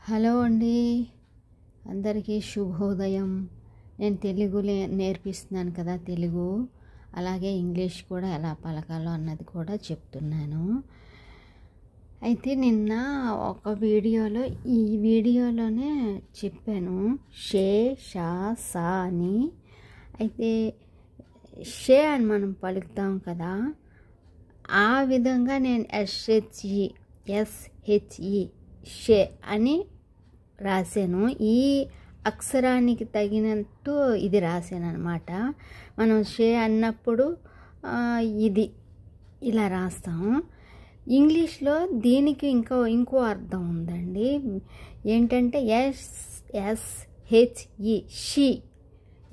Hello అండి, అందరికీ శుభోదయం. నేను తెలుగు నేర్పిస్తున్నాను కదా, తెలుగు అలాగే ఇంగ్లీష్ కూడా ఎలా పలకాలో అన్నది కూడా చెప్తున్నాను. అయితే నిన్న ఒక వీడియోలో ఈ వీడియోలోనే చెప్పాను షే, షా, సా అని. అయితే షే అని మనం పలుకుతాం కదా, ఆ విధంగా నేను ఎస్హెచ్ఈ షే అని రాశాను. ఈ అక్షరానికి తగినట్టు ఇది రాశాను అన్నమాట. మనం షే అన్నప్పుడు ఇది ఇలా రాస్తాము. ఇంగ్లీష్లో దీనికి ఇంకో అర్థం ఉందండి. ఏంటంటే ఎస్హెచ్ఈ షీ,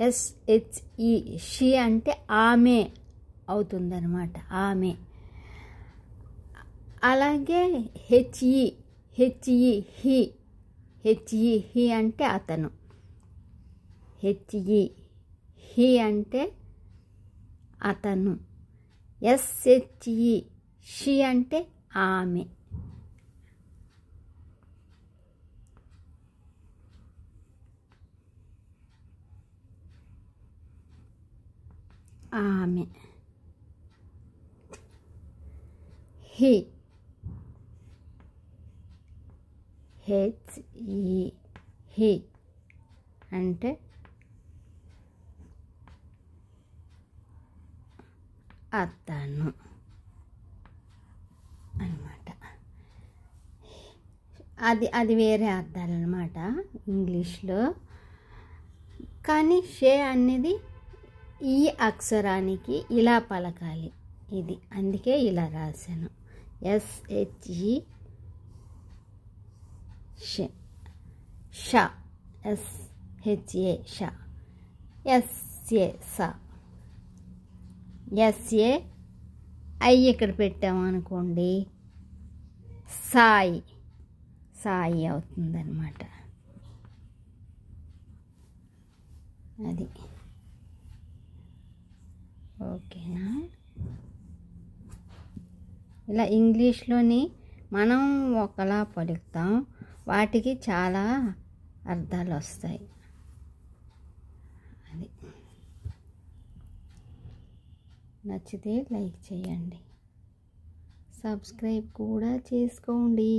ఎస్హెచ్ఈ షీ అంటే ఆమె అవుతుందన్నమాట, ఆమె. అలాగే హెచ్ఈ హీ, హెచ్ఈ అంటే అతను, హెచ్ఈ హీ అంటే అతను, ఎస్హెచ్ఈ షీ అంటే ఆమె. ఆమె. హీ, హెచ్ఈ హీ అంటే అతను అన్నమాట. అది వేరే అర్థాలు అన్నమాట ఇంగ్లీష్లో. కానీ షే అనేది ఈ అక్షరానికి ఇలా పలకాలి, ఇది అందుకే ఇలా రాశాను. ఎస్హెచ్ఈ షే, షా, ఎస్హెచ్ఏ షా, ఎస్ఏ సా, ఎస్ఏ ఐ ఇక్కడ పెట్టామనుకోండి సాయి, సాయి అవుతుందన్నమాట. అది ఓకేనా? ఇలా ఇంగ్లీష్లోని మనం ఒకలా పలుకుతాం, వాటికి చాలా అర్థాలు వస్తాయి. అది నచ్చితే లైక్ చేయండి, సబ్స్క్రైబ్ కూడా చేసుకోండి.